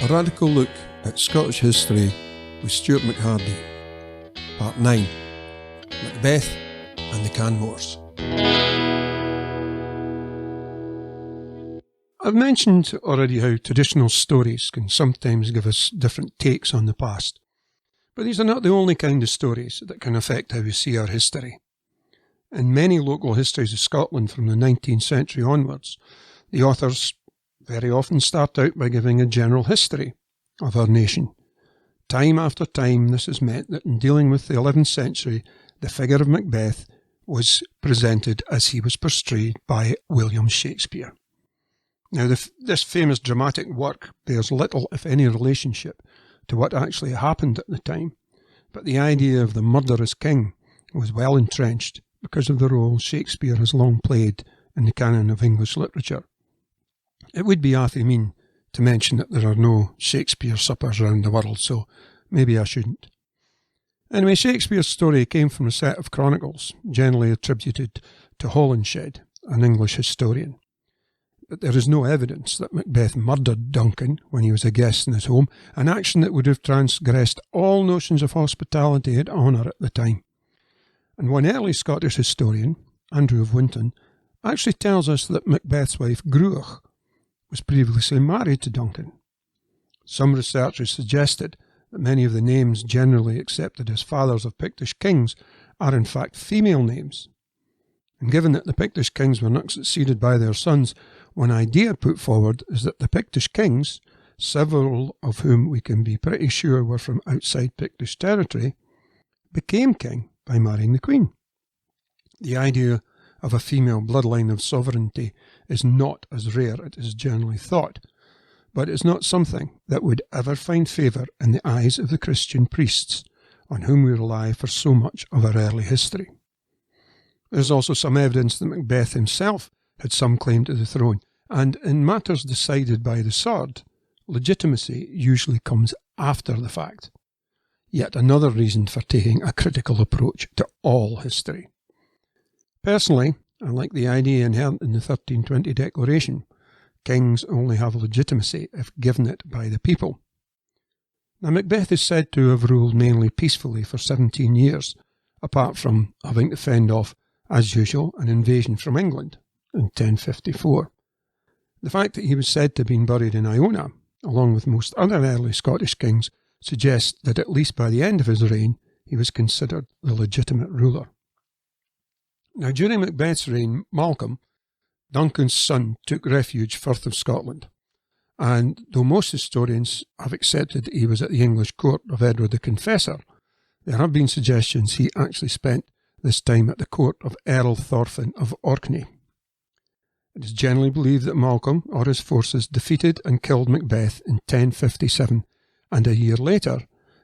A radical look at Scottish history with Stuart McHardy. Part 9. Macbeth and the Canmores. I've mentioned already how traditional stories can sometimes give us different takes on the past. But these are not the only kind of stories that can affect how we see our history. In many local histories of Scotland from the 19th century onwards, the authors very often start out by giving a general history of our nation. Time after time, this has meant that in dealing with the 11th century, the figure of Macbeth was presented as he was portrayed by William Shakespeare. Now, this famous dramatic work bears little, if any, relationship to what actually happened at the time, but the idea of the murderous king was well entrenched because of the role Shakespeare has long played in the canon of English literature. It would be awfully mean to mention that there are no Shakespeare suppers around the world, so maybe I shouldn't. Anyway, Shakespeare's story came from a set of chronicles, generally attributed to Holinshed, an English historian. But there is no evidence that Macbeth murdered Duncan when he was a guest in his home, an action that would have transgressed all notions of hospitality and honour at the time. And one early Scottish historian, Andrew of Winton, actually tells us that Macbeth's wife Gruach was previously married to Duncan. Some researchers suggested that many of the names generally accepted as fathers of Pictish kings are in fact female names. And given that the Pictish kings were not succeeded by their sons, one idea put forward is that the Pictish kings, several of whom we can be pretty sure were from outside Pictish territory, became king by marrying the queen. The idea of a female bloodline of sovereignty is not as rare as is generally thought, but it's not something that would ever find favour in the eyes of the Christian priests, on whom we rely for so much of our early history. There's also some evidence that Macbeth himself had some claim to the throne, and in matters decided by the sword, legitimacy usually comes after the fact. Yet another reason for taking a critical approach to all history. Personally, I like the idea inherent in the 1320 Declaration. Kings only have legitimacy if given it by the people. Now, Macbeth is said to have ruled mainly peacefully for 17 years, apart from having to fend off, as usual, an invasion from England in 1054. The fact that he was said to have been buried in Iona, along with most other early Scottish kings, suggests that at least by the end of his reign, he was considered the legitimate ruler. Now, during Macbeth's reign, Malcolm, Duncan's son, took refuge firth of Scotland, and though most historians have accepted that he was at the English court of Edward the Confessor, there have been suggestions he actually spent this time at the court of Earl Thorfinn of Orkney. It is generally believed that Malcolm or his forces defeated and killed Macbeth in 1057, and a year later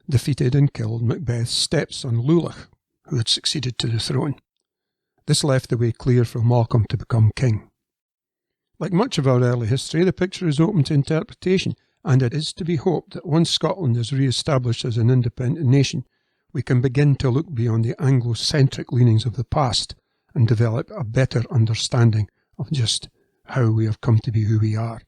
defeated and killed Macbeth's stepson Lulach, who had succeeded to the throne. This left the way clear for Malcolm to become king. Like much of our early history, the picture is open to interpretation, and it is to be hoped that once Scotland is re-established as an independent nation, we can begin to look beyond the Anglo-centric leanings of the past and develop a better understanding of just how we have come to be who we are.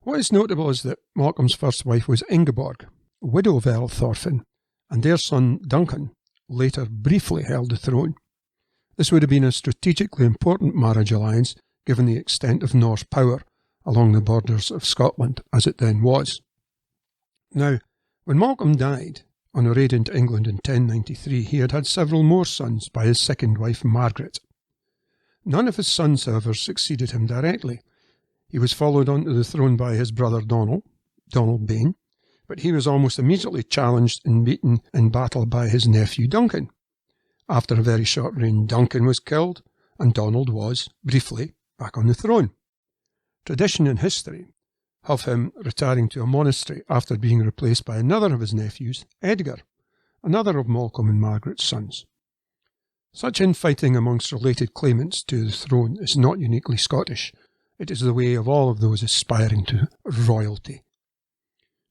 What is notable is that Malcolm's first wife was Ingeborg, widow of Earl Thorfinn, and their son Duncan later briefly held the throne. This would have been a strategically important marriage alliance given the extent of Norse power along the borders of Scotland as it then was. Now, when Malcolm died on a raid into England in 1093, he had had several more sons by his second wife Margaret. None of his sons, however, succeeded him directly. He was followed onto the throne by his brother Donald Bane, but he was almost immediately challenged and beaten in battle by his nephew Duncan. After a very short reign, Duncan was killed, and Donald was, briefly, back on the throne. Tradition and history have him retiring to a monastery after being replaced by another of his nephews, Edgar, another of Malcolm and Margaret's sons. Such infighting amongst related claimants to the throne is not uniquely Scottish. It is the way of all of those aspiring to royalty.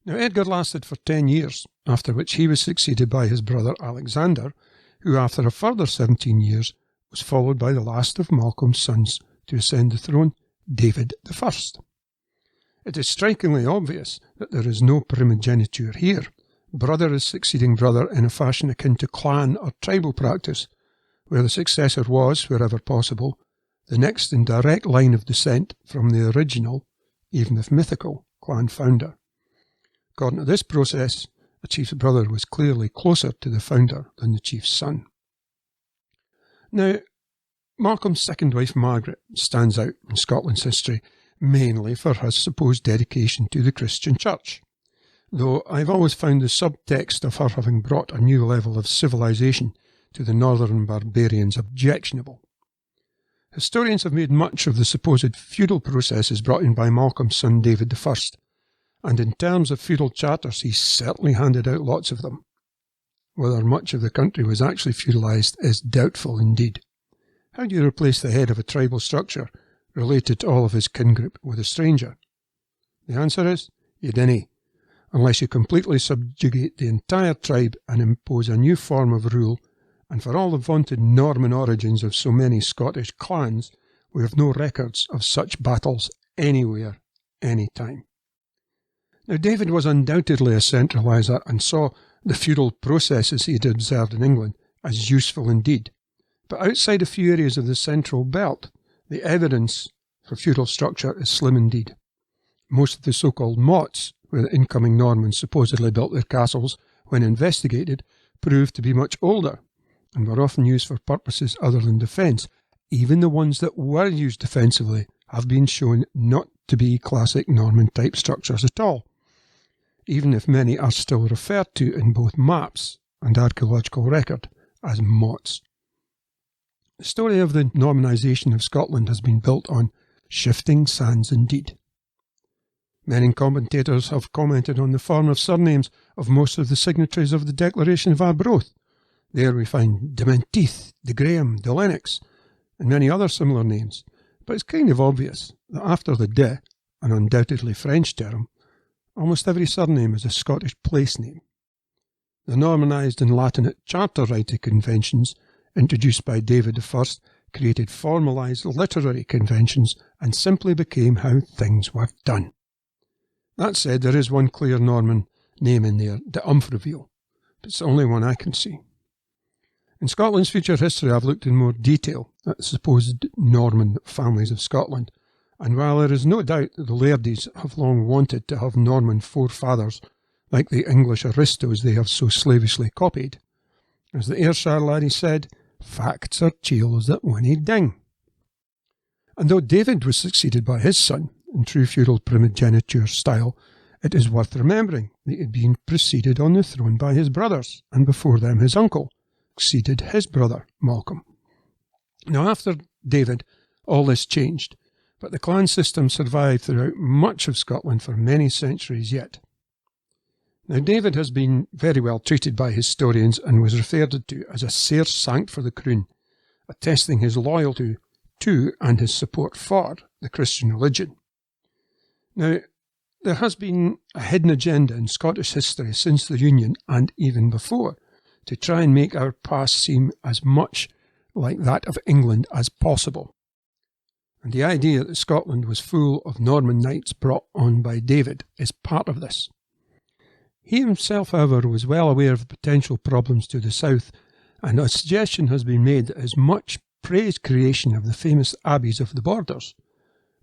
Now, Edgar lasted for 10 years, after which he was succeeded by his brother Alexander, who after a further 17 years was followed by the last of Malcolm's sons to ascend the throne, David I. It is strikingly obvious that there is no primogeniture here. Brother is succeeding brother in a fashion akin to clan or tribal practice, where the successor was, wherever possible, the next in direct line of descent from the original, even if mythical, clan founder. According to this process, the chief's brother was clearly closer to the founder than the chief's son. Now, Malcolm's second wife Margaret stands out in Scotland's history mainly for her supposed dedication to the Christian Church, though I've always found the subtext of her having brought a new level of civilization to the northern barbarians objectionable. Historians have made much of the supposed feudal processes brought in by Malcolm's son David I, and in terms of feudal charters he certainly handed out lots of them. Whether much of the country was actually feudalised is doubtful indeed. How do you replace the head of a tribal structure related to all of his kin group with a stranger? The answer is, you dinna, unless you completely subjugate the entire tribe and impose a new form of rule, and for all the vaunted Norman origins of so many Scottish clans, we have no records of such battles anywhere, any time. Now, David was undoubtedly a centraliser and saw the feudal processes he had observed in England as useful indeed. But outside a few areas of the central belt, the evidence for feudal structure is slim indeed. Most of the so-called mottes, where the incoming Normans supposedly built their castles, when investigated, proved to be much older, and were often used for purposes other than defence. Even the ones that were used defensively have been shown not to be classic Norman-type structures at all, even if many are still referred to in both maps and archaeological record as mottes. The story of the Normanisation of Scotland has been built on shifting sands indeed. Many commentators have commented on the form of surnames of most of the signatories of the Declaration of Arbroath. There we find de Menteith, de Graham, de Lennox, and many other similar names, but it's kind of obvious that after the de, an undoubtedly French term, almost every surname is a Scottish place name. The Normanised and Latinate charter writing conventions introduced by David I created formalised literary conventions and simply became how things were done. That said, there is one clear Norman name in there, de Umfraville, but it's the only one I can see. In Scotland's future history, I've looked in more detail at the supposed Norman families of Scotland, and while there is no doubt that the Lairdies have long wanted to have Norman forefathers like the English aristos they have so slavishly copied, as the Ayrshire laddie said, facts are chiels that winna ding. And though David was succeeded by his son in true feudal primogeniture style, it is worth remembering that he had been preceded on the throne by his brothers, and before them his uncle succeeded his brother Malcolm. Now after David, all this changed, but the clan system survived throughout much of Scotland for many centuries yet. Now David has been very well treated by historians and was referred to as a sair sanct for the croon, attesting his loyalty to and his support for the Christian religion. Now, there has been a hidden agenda in Scottish history since the Union and even before to try and make our past seem as much like that of England as possible. And the idea that Scotland was full of Norman knights brought on by David is part of this. He himself, however, was well aware of the potential problems to the south, and a suggestion has been made that his much praised creation of the famous abbeys of the borders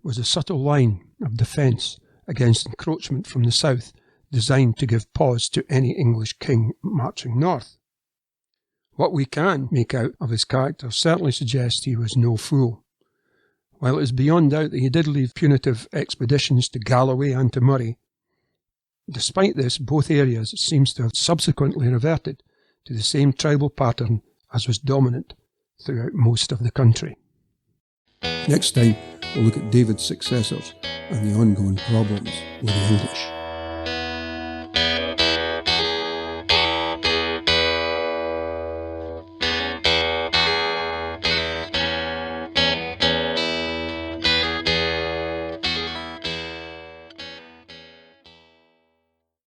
was a subtle line of defence against encroachment from the south, designed to give pause to any English king marching north. What we can make out of his character certainly suggests he was no fool. While it is beyond doubt that he did lead punitive expeditions to Galloway and to Murray, despite this, both areas seems to have subsequently reverted to the same tribal pattern as was dominant throughout most of the country. Next time, we'll look at David's successors and the ongoing problems with the English.